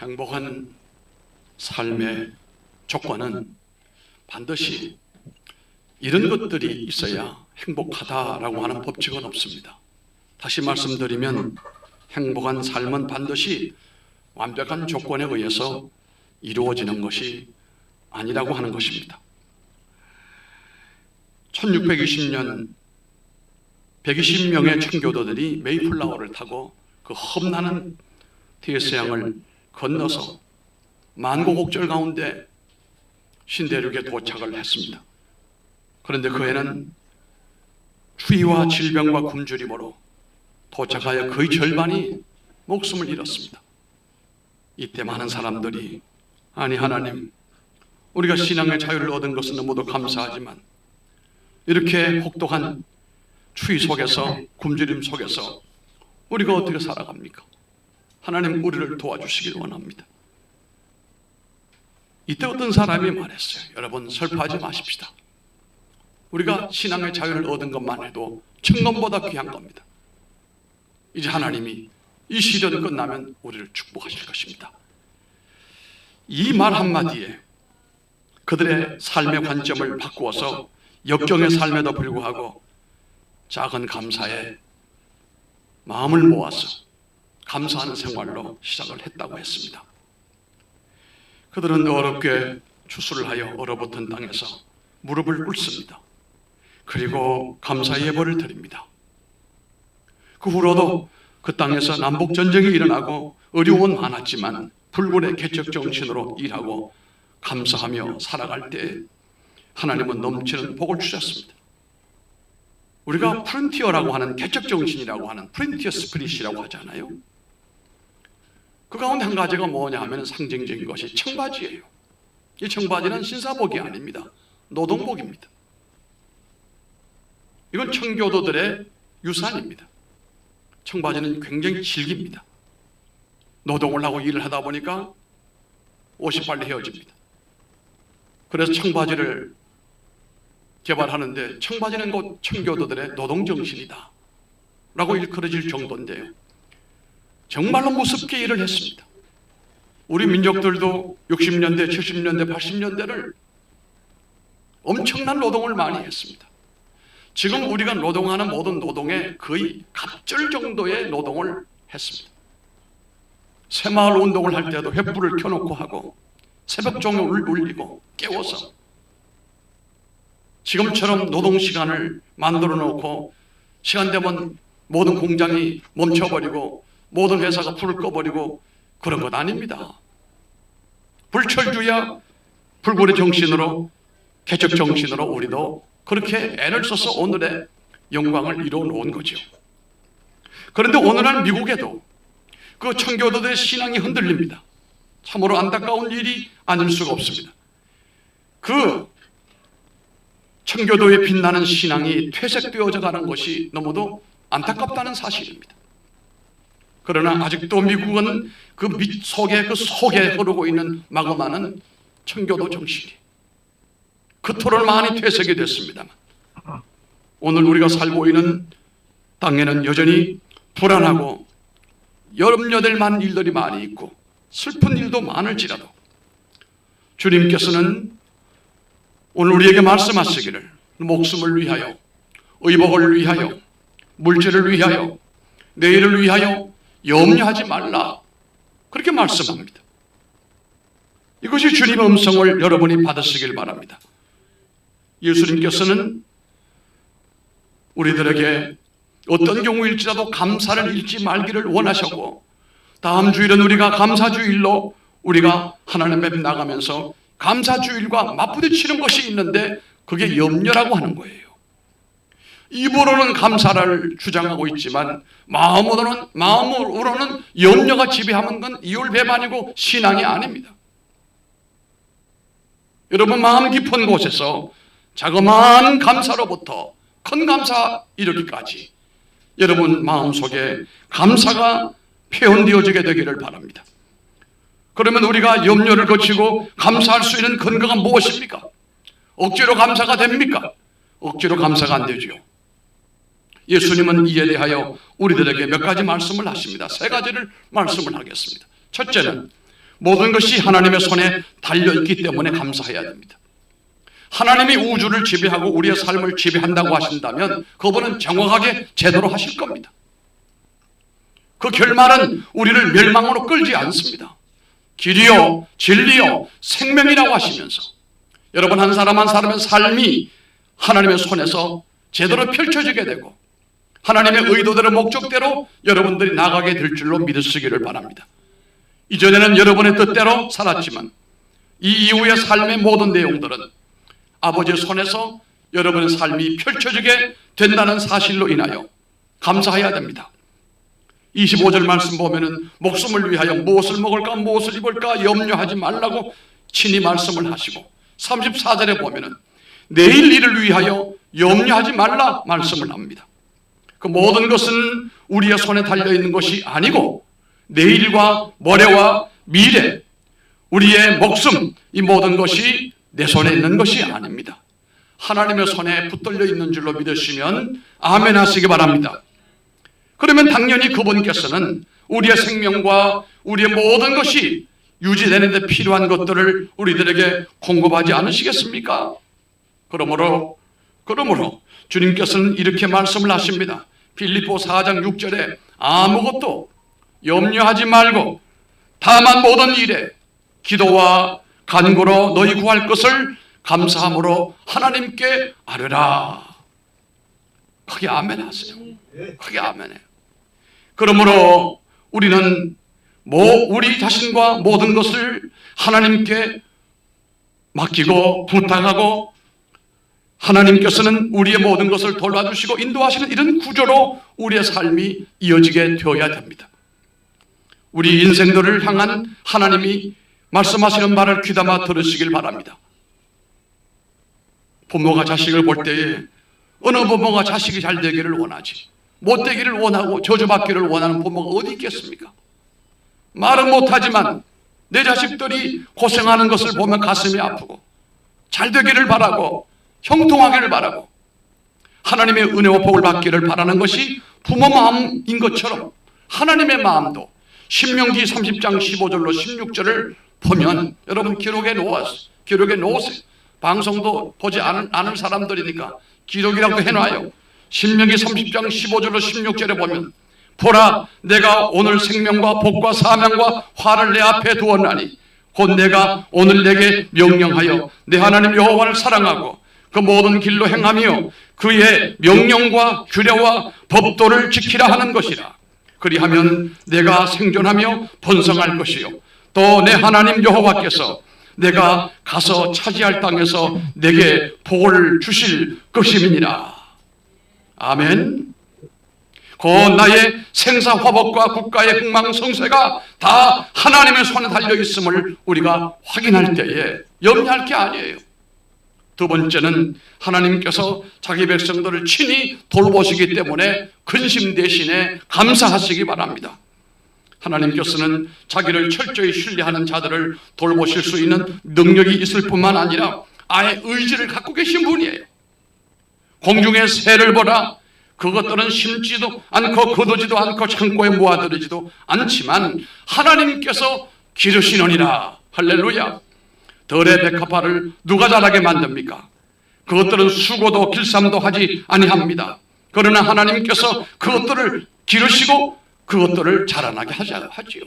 행복한 삶의 조건은 반드시 이런 것들이 있어야 행복하다라고 하는 법칙은 없습니다. 다시 말씀드리면 행복한 삶은 반드시 완벽한 조건에 의해서 이루어지는 것이 아니라고 하는 것입니다. 1620년 120명의 청교도들이 메이플라워를 타고 그 험난한 대서양을 건너서 만고곡절 가운데 신대륙에 도착을 했습니다. 그런데 그 해는 추위와 질병과 굶주림으로 도착하여 거의 절반이 목숨을 잃었습니다. 이때 많은 사람들이 아니 하나님, 우리가 신앙의 자유를 얻은 것은 너무도 감사하지만 이렇게 혹독한 추위 속에서 굶주림 속에서 우리가 어떻게 살아갑니까? 하나님, 우리를 도와주시길 원합니다. 이때 어떤 사람이 말했어요. 여러분, 슬퍼하지 마십시다. 우리가 신앙의 자유를 얻은 것만 해도 천금보다 귀한 겁니다. 이제 하나님이 이 시련이 끝나면 우리를 축복하실 것입니다. 이 말 한마디에 그들의 삶의 관점을 바꾸어서 역경의 삶에도 불구하고 작은 감사에 마음을 모아서 감사하는 생활로 시작을 했다고 했습니다. 그들은 어렵게 추수를 하여 얼어붙은 땅에서 무릎을 꿇습니다. 그리고 감사 예배를 드립니다. 그 후로도 그 땅에서 남북전쟁이 일어나고 어려움은 많았지만 불굴의 개척 정신으로 일하고 감사하며 살아갈 때 하나님은 넘치는 복을 주셨습니다. 우리가 프론티어라고 하는 개척 정신이라고 하는 프론티어 스피릿이라고 하잖아요. 그 가운데 한 가지가 뭐냐 하면 상징적인 것이 청바지예요. 이 청바지는 신사복이 아닙니다. 노동복입니다. 이건 청교도들의 유산입니다. 청바지는 굉장히 질깁니다. 노동을 하고 일을 하다 보니까 옷이 빨리 헤어집니다. 그래서 청바지를 개발하는데 청바지는 곧 청교도들의 노동정신이다 라고 일컬어질 정도인데요. 정말로 무섭게 일을 했습니다. 우리 민족들도 60년대, 70년대, 80년대를 엄청난 노동을 많이 했습니다. 지금 우리가 노동하는 모든 노동의 거의 갑절 정도의 노동을 했습니다. 새마을 운동을 할 때도 횃불을 켜놓고 하고 새벽종을 울리고 깨워서 지금처럼 노동시간을 만들어 놓고 시간 되면 모든 공장이 멈춰버리고 모든 회사가 불을 꺼버리고 그런 것 아닙니다. 불철주야 불굴의 정신으로 개척 정신으로 우리도 그렇게 애를 써서 오늘의 영광을 이루어 놓은 거죠. 그런데 오늘날 미국에도 그 청교도들의 신앙이 흔들립니다. 참으로 안타까운 일이 아닐 수가 없습니다. 그 청교도의 빛나는 신앙이 퇴색되어져 가는 것이 너무도 안타깝다는 사실입니다. 그러나 아직도 미국은 그 밑 속에 흐르고 있는 마그마는 청교도 정신이 그토록 많이 퇴색이 됐습니다만 오늘 우리가 살고 있는 땅에는 여전히 불안하고 염려될 만한 일들이 많이 있고 슬픈 일도 많을지라도 주님께서는 오늘 우리에게 말씀하시기를 목숨을 위하여, 의복을 위하여, 물질을 위하여, 내일을 위하여 염려하지 말라 그렇게 말씀합니다. 이것이 주님의 음성을 여러분이 받으시길 바랍니다. 예수님께서는 우리들에게 어떤 경우일지라도 감사를 잃지 말기를 원하셨고 다음 주일은 우리가 감사주일로 우리가 하나님 앞에 나가면서 감사주일과 맞부딪히는 것이 있는데 그게 염려라고 하는 거예요. 입으로는 감사를 주장하고 있지만 마음으로는 염려가 지배하는 건 이율배반이고 신앙이 아닙니다. 여러분 마음 깊은 곳에서 자그마한 감사로부터 큰 감사 이르기까지 여러분 마음속에 감사가 표현되어지게 되기를 바랍니다. 그러면 우리가 염려를 거치고 감사할 수 있는 근거가 무엇입니까? 억지로 감사가 됩니까? 억지로 감사가 안 되죠. 예수님은 이에 대하여 우리들에게 몇 가지 말씀을 하십니다. 세 가지를 말씀을 하겠습니다. 첫째는 모든 것이 하나님의 손에 달려있기 때문에 감사해야 됩니다. 하나님이 우주를 지배하고 우리의 삶을 지배한다고 하신다면 그분은 정확하게 제대로 하실 겁니다. 그 결말은 우리를 멸망으로 끌지 않습니다. 길이요 진리요 생명이라고 하시면서 여러분 한 사람 한 사람의 삶이 하나님의 손에서 제대로 펼쳐지게 되고 하나님의 의도대로 목적대로 여러분들이 나가게 될 줄로 믿으시기를 바랍니다. 이전에는 여러분의 뜻대로 살았지만 이 이후의 삶의 모든 내용들은 아버지의 손에서 여러분의 삶이 펼쳐지게 된다는 사실로 인하여 감사해야 됩니다. 25절 말씀 보면은 목숨을 위하여 무엇을 먹을까 무엇을 입을까 염려하지 말라고 친히 말씀을 하시고 34절에 보면은 내일 일을 위하여 염려하지 말라 말씀을 합니다. 그 모든 것은 우리의 손에 달려있는 것이 아니고 내일과 모레와 미래 우리의 목숨 이 모든 것이 내 손에 있는 것이 아닙니다. 하나님의 손에 붙들려 있는 줄로 믿으시면 아멘 하시기 바랍니다. 그러면 당연히 그분께서는 우리의 생명과 우리의 모든 것이 유지되는 데 필요한 것들을 우리들에게 공급하지 않으시겠습니까? 그러므로 주님께서는 이렇게 말씀을 하십니다. 빌립보 4장 6절에 아무것도 염려하지 말고 다만 모든 일에 기도와 간구로 너희 구할 것을 감사함으로 하나님께 아뢰라. 크게 아멘 하세요. 크게 아멘해요. 그러므로 우리는 우리 자신과 모든 것을 하나님께 맡기고 부탁하고 하나님께서는 우리의 모든 것을 돌봐주시고 인도하시는 이런 구조로 우리의 삶이 이어지게 되어야 됩니다. 우리 인생들을 향한 하나님이 말씀하시는 말을 귀담아 들으시길 바랍니다. 부모가 자식을 볼 때에 어느 부모가 자식이 잘 되기를 원하지 못 되기를 원하고 저주받기를 원하는 부모가 어디 있겠습니까? 말은 못하지만 내 자식들이 고생하는 것을 보면 가슴이 아프고 잘 되기를 바라고 형통하기를 바라고 하나님의 은혜와 복을 받기를 바라는 것이 부모 마음인 것처럼 하나님의 마음도 신명기 30장 15절로 16절을 보면 여러분 기록에 놓으세요. 방송도 보지 않을 사람들이니까 기록이라고 해놔요. 신명기 30장 15절로 16절에 보면 보라 내가 오늘 생명과 복과 사명과 화를 내 앞에 두었나니 곧 내가 오늘 내게 명령하여 내 하나님 여호와를 사랑하고 그 모든 길로 행하며 그의 명령과 규례와 법도를 지키라 하는 것이라. 그리하면 내가 생존하며 번성할 것이요 또 내 하나님 여호와께서 내가 가서 차지할 땅에서 내게 복을 주실 것임이니라. 아멘. 곧 나의 생사 화복과 국가의 흥망성쇠가 다 하나님의 손에 달려있음을 우리가 확인할 때에 염려할 게 아니에요. 두 번째는 하나님께서 자기 백성들을 친히 돌보시기 때문에 근심 대신에 감사하시기 바랍니다. 하나님께서는 자기를 철저히 신뢰하는 자들을 돌보실 수 있는 능력이 있을 뿐만 아니라 아예 의지를 갖고 계신 분이에요. 공중의 새를 보라. 그것들은 심지도 않고 거두지도 않고 창고에 모아두지도 않지만 하나님께서 기르시느니라. 할렐루야. 덜의 백합화를 누가 자라게 만듭니까? 그것들은 수고도 길쌈도 하지 아니합니다. 그러나 하나님께서 그것들을 기르시고 그것들을 자라나게 하지요.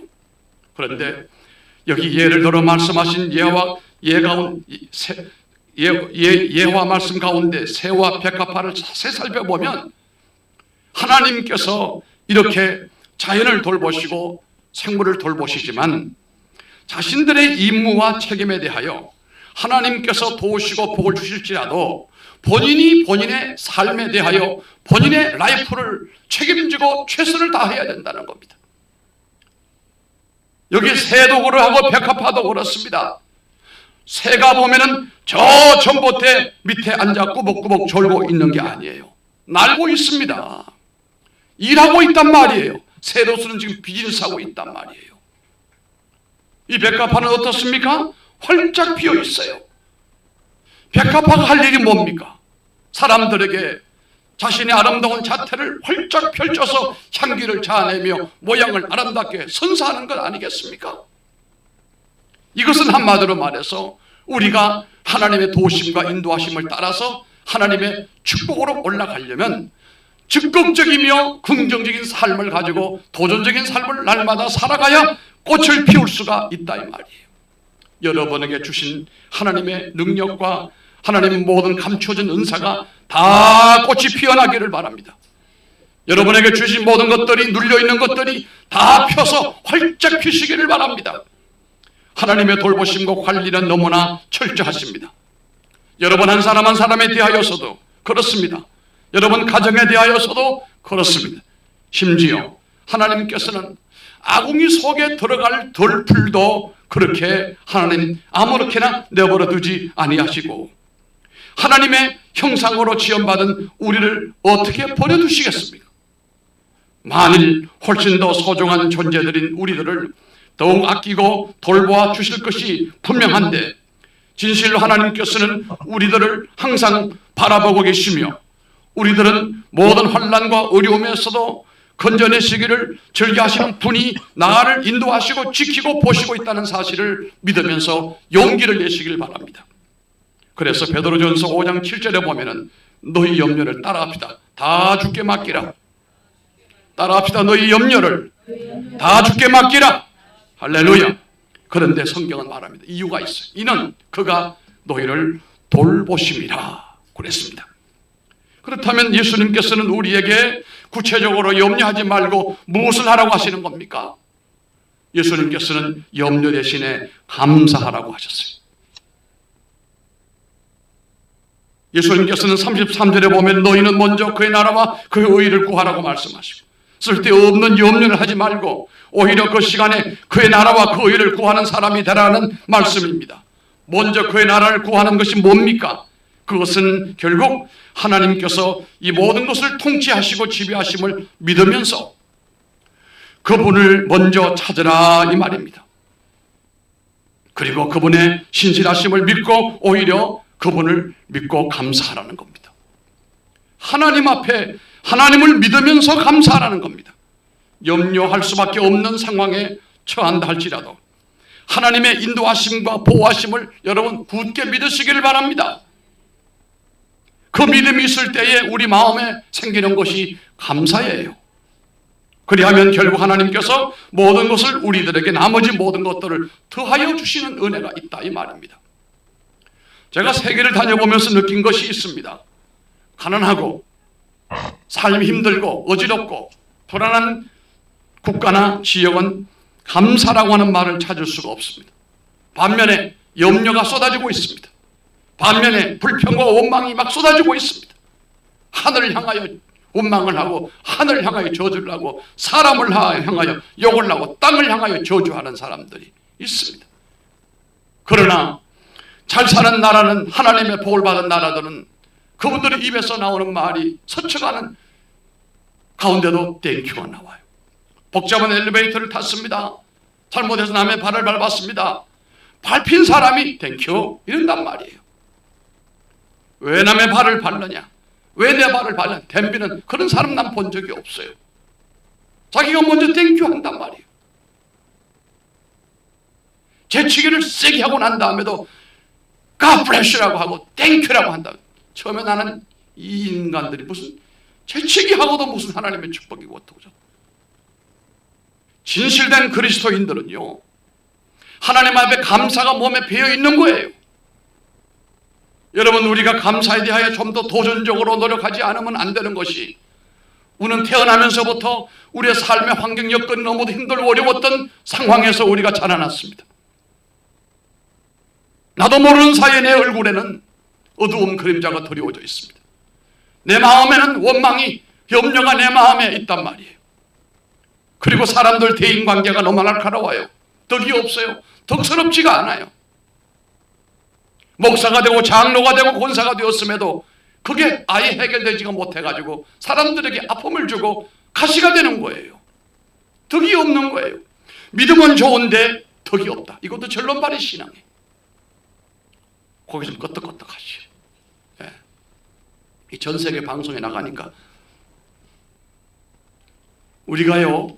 그런데 여기 예를 들어 말씀하신 예화 말씀 가운데 새와 백합화를 자세히 살펴보면 하나님께서 이렇게 자연을 돌보시고 생물을 돌보시지만 자신들의 임무와 책임에 대하여 하나님께서 도우시고 복을 주실지라도 본인이 본인의 삶에 대하여 본인의 라이프를 책임지고 최선을 다해야 된다는 겁니다. 여기 새도 그러하고 백합화도 그렇습니다. 새가 보면은 저 전봇대 밑에 앉아 꾸벅꾸벅 졸고 있는 게 아니에요. 날고 있습니다. 일하고 있단 말이에요. 새로서는 지금 비즈니스하고 있단 말이에요. 이 백합화는 어떻습니까? 활짝 피어 있어요. 백합화가 할 일이 뭡니까? 사람들에게 자신의 아름다운 자태를 활짝 펼쳐서 향기를 자아내며 모양을 아름답게 선사하는 것 아니겠습니까? 이것은 한마디로 말해서 우리가 하나님의 도심과 인도하심을 따라서 하나님의 축복으로 올라가려면 적극적이며 긍정적인 삶을 가지고 도전적인 삶을 날마다 살아가야 꽃을 피울 수가 있다 이 말이에요. 여러분에게 주신 하나님의 능력과 하나님의 모든 감춰진 은사가 다 꽃이 피어나기를 바랍니다. 여러분에게 주신 모든 것들이, 눌려있는 것들이 다 펴서 활짝 피시기를 바랍니다. 하나님의 돌보심과 관리는 너무나 철저하십니다. 여러분 한 사람 한 사람에 대하여서도 그렇습니다. 여러분 가정에 대하여서도 그렇습니다. 심지어 하나님께서는 아궁이 속에 들어갈 돌풀도 그렇게 하나님 아무렇게나 내버려 두지 아니하시고 하나님의 형상으로 지음받은 우리를 어떻게 버려두시겠습니까? 만일 훨씬 더 소중한 존재들인 우리들을 더욱 아끼고 돌보아 주실 것이 분명한데 진실로 하나님께서는 우리들을 항상 바라보고 계시며 우리들은 모든 환난과 어려움에서도 건져내시기를 즐겨하시는 분이 나를 인도하시고 지키고 보시고 있다는 사실을 믿으면서 용기를 내시길 바랍니다. 그래서 베드로전서 5장 7절에 보면은 너희 염려를 따라합시다. 다 주께 맡기라. 따라합시다. 너희 염려를 다 주께 맡기라. 할렐루야. 그런데 성경은 말합니다. 이유가 있어요. 이는 그가 너희를 돌보심이라 그랬습니다. 그렇다면 예수님께서는 우리에게 구체적으로 염려하지 말고 무엇을 하라고 하시는 겁니까? 예수님께서는 염려 대신에 감사하라고 하셨어요. 예수님께서는 33절에 보면 너희는 먼저 그의 나라와 그의 의를 구하라고 말씀하시고 쓸데없는 염려를 하지 말고 오히려 그 시간에 그의 나라와 그 의를 구하는 사람이 되라는 말씀입니다. 먼저 그의 나라를 구하는 것이 뭡니까? 그것은 결국 하나님께서 이 모든 것을 통치하시고 지배하심을 믿으면서 그분을 먼저 찾으라 이 말입니다. 그리고 그분의 신실하심을 믿고 오히려 그분을 믿고 감사하라는 겁니다. 하나님 앞에 하나님을 믿으면서 감사하라는 겁니다. 염려할 수밖에 없는 상황에 처한다 할지라도 하나님의 인도하심과 보호하심을 여러분 굳게 믿으시기를 바랍니다. 그 믿음이 있을 때에 우리 마음에 생기는 것이 감사예요. 그리하면 결국 하나님께서 모든 것을 우리들에게 나머지 모든 것들을 더하여 주시는 은혜가 있다 이 말입니다. 제가 세계를 다녀보면서 느낀 것이 있습니다. 가난하고 삶이 힘들고 어지럽고 불안한 국가나 지역은 감사라고 하는 말을 찾을 수가 없습니다. 반면에 염려가 쏟아지고 있습니다. 반면에 불평과 원망이 막 쏟아지고 있습니다. 하늘을 향하여 원망을 하고 하늘을 향하여 저주를 하고 사람을 향하여 욕을 하고 땅을 향하여 저주하는 사람들이 있습니다. 그러나 잘 사는 나라는 하나님의 복을 받은 나라들은 그분들의 입에서 나오는 말이 스쳐가는 가운데도 땡큐가 나와요. 복잡한 엘리베이터를 탔습니다. 잘못해서 남의 발을 밟았습니다. 밟힌 사람이 땡큐 이런단 말이에요. 왜 남의 발을 밟느냐? 왜 내 발을 밟느냐? 댐비는 그런 사람 난 본 적이 없어요. 자기가 먼저 땡큐 한단 말이에요. 재치기를 세게 하고 난 다음에도 God bless라고 하고 땡큐라고 한다. 처음에 나는 이 인간들이 무슨 재치기하고도 무슨 하나님의 축복이고 어떡하죠? 진실된 그리스도인들은요 하나님 앞에 감사가 몸에 배어 있는 거예요. 여러분 우리가 감사에 대하여 좀 더 도전적으로 노력하지 않으면 안 되는 것이 우리는 태어나면서부터 우리의 삶의 환경 여건이 너무도 힘들고 어려웠던 상황에서 우리가 자라났습니다. 나도 모르는 사이에 내 얼굴에는 어두운 그림자가 드리워져 있습니다. 내 마음에는 원망이 염려가 내 마음에 있단 말이에요. 그리고 사람들 대인관계가 너무 날카로워요. 덕이 없어요. 덕스럽지가 않아요. 목사가 되고 장로가 되고 권사가 되었음에도 그게 아예 해결되지가 못해가지고 사람들에게 아픔을 주고 가시가 되는 거예요. 덕이 없는 거예요. 믿음은 좋은데 덕이 없다. 이것도 절론발의 신앙이에요. 거기 좀 끄떡끄떡하시죠. 예. 이 전 세계 방송에 나가니까 우리가요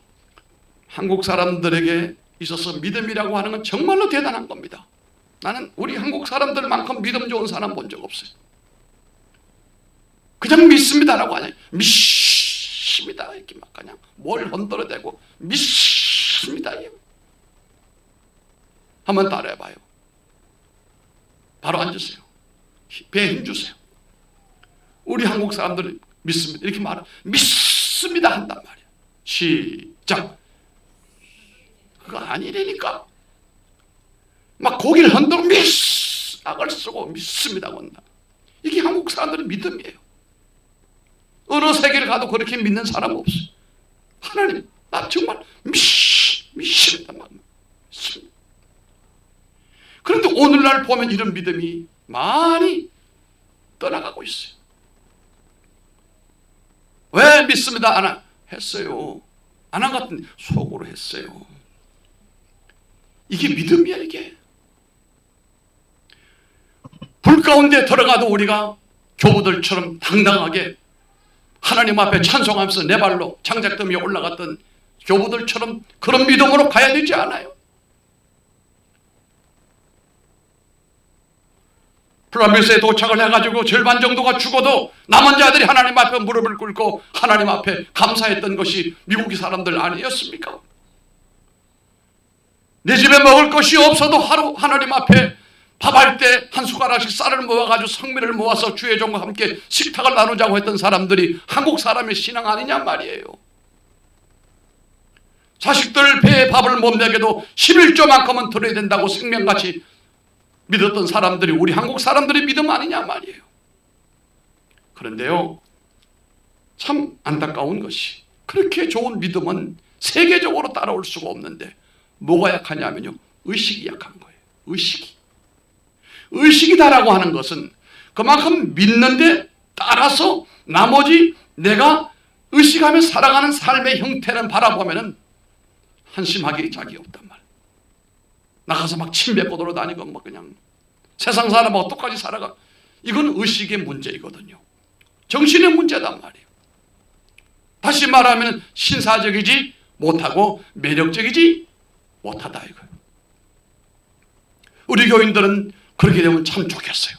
한국 사람들에게 있어서 믿음이라고 하는 건 정말로 대단한 겁니다. 나는 우리 한국 사람들만큼 믿음 좋은 사람 본 적 없어요. 그냥 믿습니다라고 하냐, 믿습니다 이렇게 막 그냥 뭘 흔들어대고 믿습니다. 한번 따라해봐요. 바로 앉으세요. 배에 힘 주세요. 우리 한국 사람들은 믿습니다 이렇게 말해, 믿습니다 한단 말이야. 시작. 그거 아니라니까. 막 고개를 흔들어 악을 쓰고 믿습니다 건다. 이게 한국 사람들의 믿음이에요. 어느 세계를 가도 그렇게 믿는 사람 없어요. 하나님, 나 정말 믿습니다. 믿습니다. 그런데 오늘날 보면 이런 믿음이 많이 떠나가고 있어요. 왜 믿습니다 안 했어요? 안 한 것 같은데 속으로 했어요. 이게 믿음이야. 이게 불 가운데 들어가도 우리가 교부들처럼 당당하게 하나님 앞에 찬송하면서 네 발로 장작더미 위에 올라갔던 교부들처럼 그런 믿음으로 가야 되지 않아요? 플라미스에 도착을 해가지고 절반 정도가 죽어도 남은 자들이 하나님 앞에 무릎을 꿇고 하나님 앞에 감사했던 것이 미국의 사람들 아니었습니까? 내 집에 먹을 것이 없어도 하루 하나님 앞에 밥할 때 한 숟가락씩 쌀을 모아가지고 성미를 모아서 주의 종과 함께 식탁을 나누자고 했던 사람들이 한국 사람의 신앙 아니냐 말이에요. 자식들 배에 밥을 못 먹여도 11조만큼은 들어야 된다고 생명같이 믿었던 사람들이 우리 한국 사람들의 믿음 아니냐 말이에요. 그런데요, 참 안타까운 것이 그렇게 좋은 믿음은 세계적으로 따라올 수가 없는데 뭐가 약하냐면요, 의식이 약한 거예요. 의식이다라고 하는 것은 그만큼 믿는데 따라서 나머지 내가 의식하며 살아가는 삶의 형태는 바라보면은 한심하게 짝이 없단 말이에요. 나가서 막 침 뱉고 돌아다니고 막 그냥 세상 사람하고 똑같이 살아가. 이건 의식의 문제이거든요. 정신의 문제단 말이에요. 다시 말하면 신사적이지 못하고 매력적이지 못하다 이거예요. 우리 교인들은 그렇게 되면 참 좋겠어요.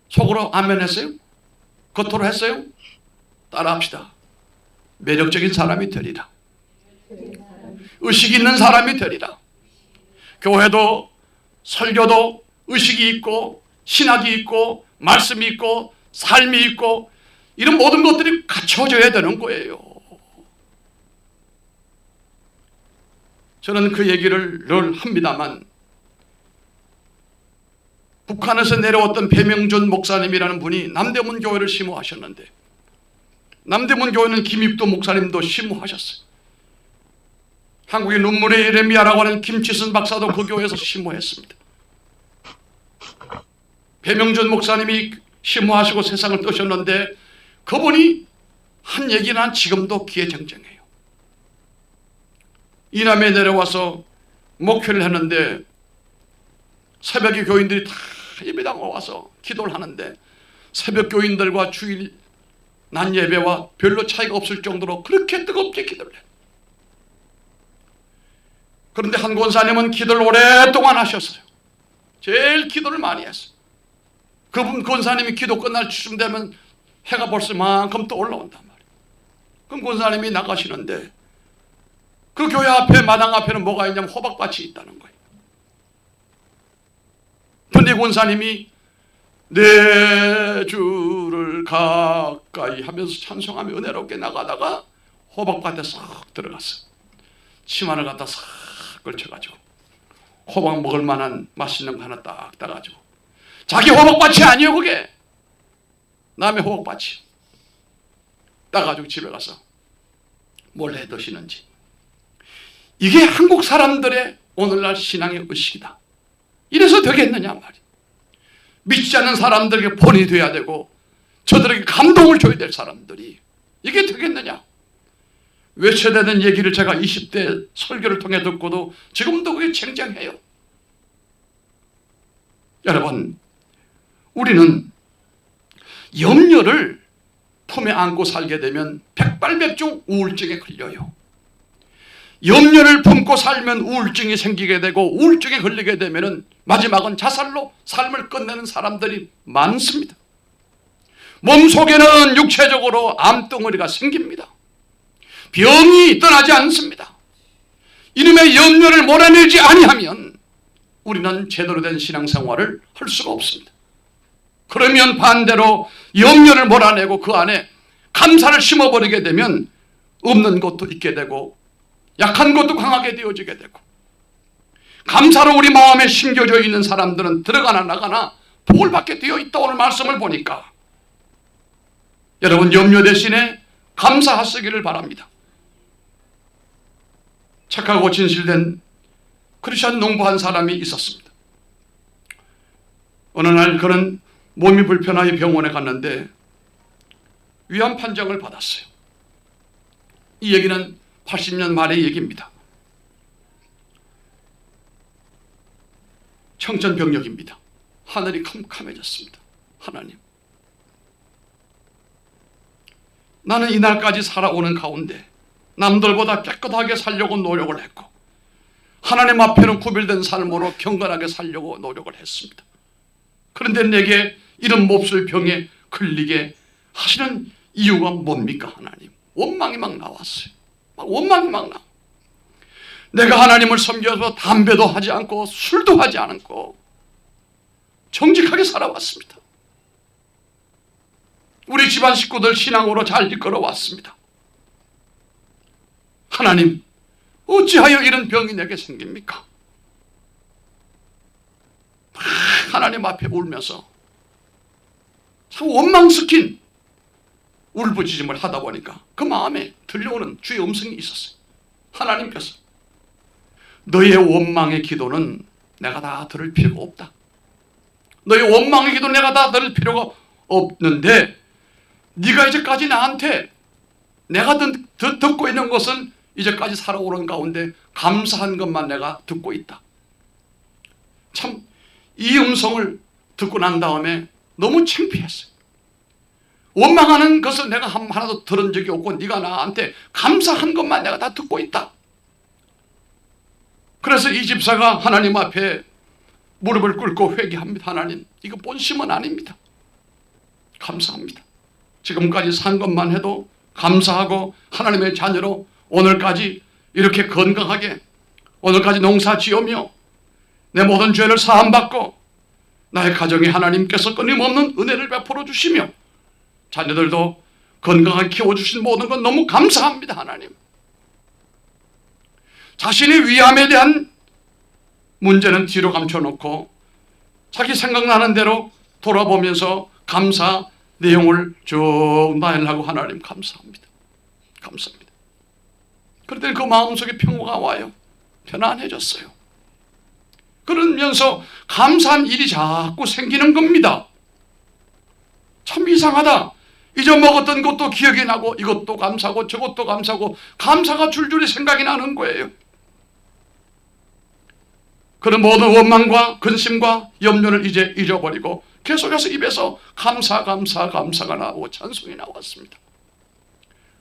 속으로 아멘 했어요? 겉으로 했어요? 따라합시다. 매력적인 사람이 되리라. 의식이 있는 사람이 되리라. 교회도 설교도 의식이 있고 신학이 있고 말씀이 있고 삶이 있고 이런 모든 것들이 갖춰져야 되는 거예요. 저는 그 얘기를 늘 합니다만 북한에서 내려왔던 배명준 목사님이라는 분이 남대문 교회를 심호하셨는데 남대문 교회는 김익도 목사님도 심호하셨어요. 한국의 눈물의 예레미야라고 하는 김치순 박사도 그 교회에서 심호했습니다. 배명준 목사님이 심호하시고 세상을 떠셨는데 그분이 한 얘기는 한 지금도 기회쟁쟁해요. 이남에 내려와서 목회를 했는데 새벽에 교인들이 다 예배당에 와서 기도를 하는데 새벽 교인들과 주일 낮 예배와 별로 차이가 없을 정도로 그렇게 뜨겁게 기도를 해요. 그런데 한 권사님은 기도를 오랫동안 하셨어요. 제일 기도를 많이 했어요. 그분 권사님이 기도 끝날 쯤 되면 해가 벌써 만큼 또 올라온단 말이에요. 그럼 권사님이 나가시는데 그 교회 앞에 마당 앞에는 뭐가 있냐면 호박밭이 있다는 거예요. 그런데 권사님이 내 주를 가까이 하면서 찬송하며 은혜롭게 나가다가 호박밭에 싹 들어갔어요. 치마를 갖다 싹 걸쳐가지고 호박 먹을 만한 맛있는 거 하나 딱 따가지고 자기 호박밭이 아니에요. 그게 남의 호박밭이 따가지고 집에 가서 뭘 해 드시는지. 이게 한국 사람들의 오늘날 신앙의 의식이다. 이래서 되겠느냐 말이에요. 믿지 않는 사람들에게 본이 돼야 되고 저들에게 감동을 줘야 될 사람들이 이게 되겠느냐. 외쳐대는 얘기를 제가 20대 설교를 통해 듣고도 지금도 그게 쟁쟁해요. 여러분, 우리는 염려를 품에 안고 살게 되면 백발백중 우울증에 걸려요. 염려를 품고 살면 우울증이 생기게 되고 우울증에 걸리게 되면 마지막은 자살로 삶을 끝내는 사람들이 많습니다. 몸속에는 육체적으로 암덩어리가 생깁니다. 병이 떠나지 않습니다. 이놈의 염려를 몰아내지 아니하면 우리는 제대로 된 신앙생활을 할 수가 없습니다. 그러면 반대로 염려를 몰아내고 그 안에 감사를 심어버리게 되면 없는 것도 있게 되고 약한 것도 강하게 되어지게 되고, 감사로 우리 마음에 심겨져 있는 사람들은 들어가나 나가나 복을 받게 되어 있다. 오늘 말씀을 보니까 여러분 염려 대신에 감사하시기를 바랍니다. 착하고 진실된 크리스천 농부 한 사람이 있었습니다. 어느 날 그는 몸이 불편하여 병원에 갔는데 위암 판정을 받았어요. 이 얘기는 80년 말의 얘기입니다. 청천벽력입니다. 하늘이 캄캄해졌습니다. 하나님, 나는 이날까지 살아오는 가운데 남들보다 깨끗하게 살려고 노력을 했고 하나님 앞에는 구별된 삶으로 경건하게 살려고 노력을 했습니다. 그런데 내게 이런 몹쓸 병에 걸리게 하시는 이유가 뭡니까? 하나님, 원망이 막 나왔어요. 원망이 막 나와. 내가 하나님을 섬겨서 담배도 하지 않고 술도 하지 않고 정직하게 살아왔습니다. 우리 집안 식구들 신앙으로 잘 이끌어왔습니다. 하나님, 어찌하여 이런 병이 내게 생깁니까? 하나님 앞에 울면서 참 원망스킨 울부짖음을 하다 보니까 그 마음에 들려오는 주의 음성이 있었어요. 하나님께서 너의 원망의 기도는 내가 다 들을 필요가 없다. 너의 원망의 기도 내가 다 들을 필요가 없는데 네가 이제까지 나한테 내가 듣고 있는 것은 이제까지 살아오는 가운데 감사한 것만 내가 듣고 있다. 참 이 음성을 듣고 난 다음에 너무 창피했어요. 원망하는 것을 내가 하나도 들은 적이 없고 네가 나한테 감사한 것만 내가 다 듣고 있다. 그래서 이 집사가 하나님 앞에 무릎을 꿇고 회개합니다. 하나님, 이거 본심은 아닙니다. 감사합니다. 지금까지 산 것만 해도 감사하고 하나님의 자녀로 오늘까지 이렇게 건강하게 오늘까지 농사 지으며 내 모든 죄를 사함받고 나의 가정에 하나님께서 끊임없는 은혜를 베풀어 주시며 자녀들도 건강하게 키워주신 모든 건 너무 감사합니다. 하나님, 자신의 위암에 대한 문제는 뒤로 감춰놓고 자기 생각나는 대로 돌아보면서 감사 내용을 쭉 나열하고 하나님 감사합니다. 감사합니다. 그럴 그 마음속에 평화가 와요. 편안해졌어요. 그러면서 감사한 일이 자꾸 생기는 겁니다. 참 이상하다. 잊어먹었던 것도 기억이 나고 이것도 감사하고 저것도 감사하고 감사가 줄줄이 생각이 나는 거예요. 그런 모든 원망과 근심과 염려를 이제 잊어버리고 계속해서 입에서 감사가 나오고 찬송이 나왔습니다.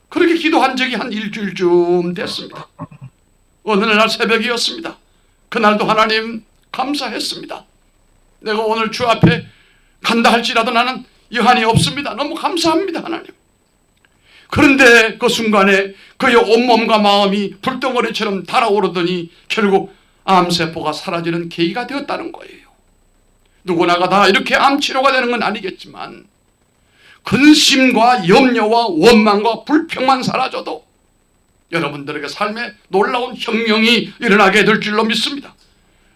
그렇게 기도한 적이 한 일주일쯤 됐습니다. 어느 날 새벽이었습니다. 그날도 하나님 감사했습니다. 내가 오늘 주 앞에 간다 할지라도 나는 여한이 없습니다. 너무 감사합니다. 하나님. 그런데 그 순간에 그의 온몸과 마음이 불덩어리처럼 달아오르더니 결국 암세포가 사라지는 계기가 되었다는 거예요. 누구나가 다 이렇게 암치료가 되는 건 아니겠지만 근심과 염려와 원망과 불평만 사라져도 여러분들에게 삶에 놀라운 혁명이 일어나게 될 줄로 믿습니다.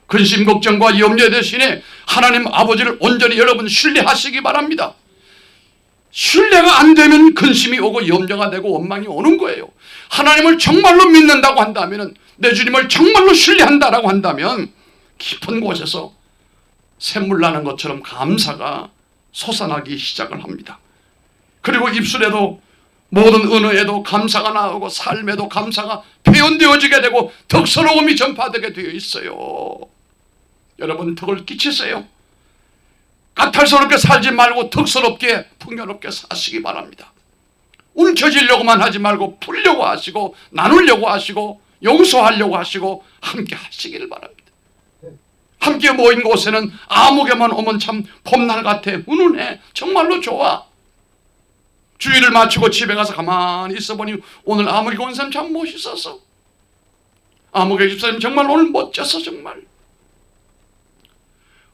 근심 걱정과 염려 대신에 하나님 아버지를 온전히 여러분 신뢰하시기 바랍니다. 신뢰가 안 되면 근심이 오고 염려가 되고 원망이 오는 거예요. 하나님을 정말로 믿는다고 한다면, 내 주님을 정말로 신뢰한다라고 한다면 깊은 곳에서 샘물 나는 것처럼 감사가 솟아나기 시작을 합니다. 그리고 입술에도 모든 언어에도 감사가 나오고 삶에도 감사가 표현되어지게 되고 덕스러움이 전파되게 되어 있어요. 여러분 덕을 끼치세요. 까탈스럽게 살지 말고 덕스럽게 풍요롭게 사시기 바랍니다. 움켜쥐려고만 하지 말고 풀려고 하시고 나누려고 하시고 용서하려고 하시고 함께 하시기를 바랍니다. 함께 모인 곳에는 아무개만 오면 참 봄날 같아, 훈훈해, 정말로 좋아. 주일을 마치고 집에 가서 가만히 있어보니 오늘 아무개 온 사람 참 멋있어서, 아무개 집사님 정말 오늘 멋졌어. 정말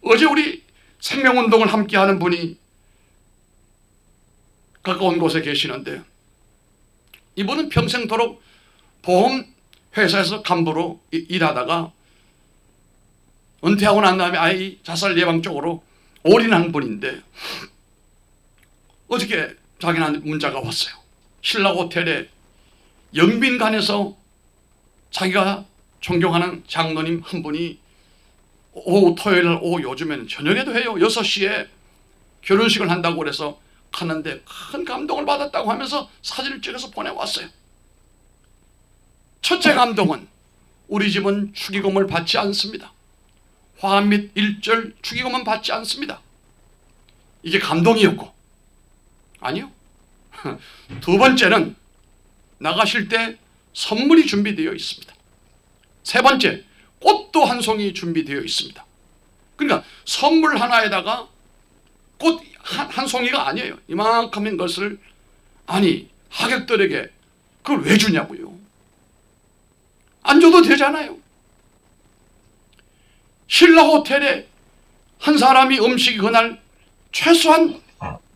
어제 우리 생명운동을 함께하는 분이 가까운 곳에 계시는데, 이분은 평생도록 보험회사에서 간부로 일하다가 은퇴하고 난 다음에 아이 자살 예방 쪽으로 올인한 분인데, 어저께 자기한테 문자가 왔어요. 신라 호텔에 영빈관에서 자기가 존경하는 장로님 한 분이 오후 토요일 오후, 요즘에는 저녁에도 해요, 6시에 결혼식을 한다고 그래서 가는데 큰 감동을 받았다고 하면서 사진을 찍어서 보내왔어요. 첫째 감동은 우리 집은 축의금을 받지 않습니다. 화합 및 일절 축의금은 받지 않습니다. 이게 감동이었고, 아니요. 두 번째는 나가실 때 선물이 준비되어 있습니다. 세 번째, 꽃도 한 송이 준비되어 있습니다. 그러니까 선물 하나에다가 꽃 한 송이가 아니에요. 이만큼인 것을, 아니 하객들에게 그걸 왜 주냐고요. 안 줘도 되잖아요. 신라 호텔에 한 사람이 음식이 그날 최소한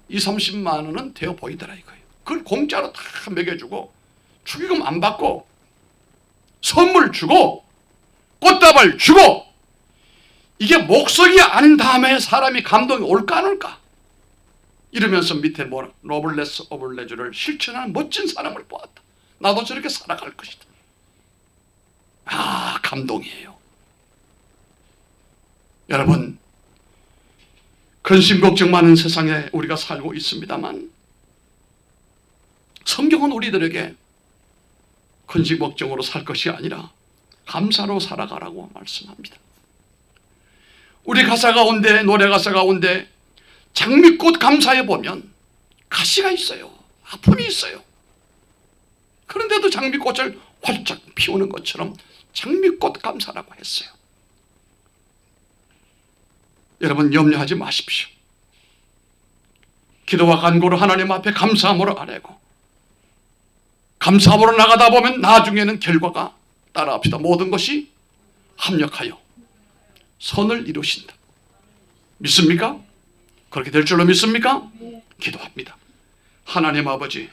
20-30만 원은 되어 보이더라 이거예요. 그걸 공짜로 다 먹여주고 축의금 안 받고 선물 주고 꽃다발 주고, 이게 목소리 아닌 다음에 사람이 감동이 올까 안 올까? 이러면서 밑에 뭐라, 노블레스 오브 레저를 실천하는 멋진 사람을 보았다. 나도 저렇게 살아갈 것이다. 아, 감동이에요. 여러분, 근심 걱정 많은 세상에 우리가 살고 있습니다만, 성경은 우리들에게 근심 걱정으로 살 것이 아니라 감사로 살아가라고 말씀합니다. 우리 가사 가운데, 노래 가사 가운데 장미꽃 감사해 보면 가시가 있어요. 아픔이 있어요. 그런데도 장미꽃을 활짝 피우는 것처럼 장미꽃 감사라고 했어요. 여러분, 염려하지 마십시오. 기도와 간구로 하나님 앞에 감사함으로 아뢰고, 감사함으로 나가다 보면 나중에는 결과가 따라합시다. 모든 것이 합력하여 선을 이루신다. 믿습니까? 그렇게 될 줄로 믿습니까? 기도합니다. 하나님 아버지,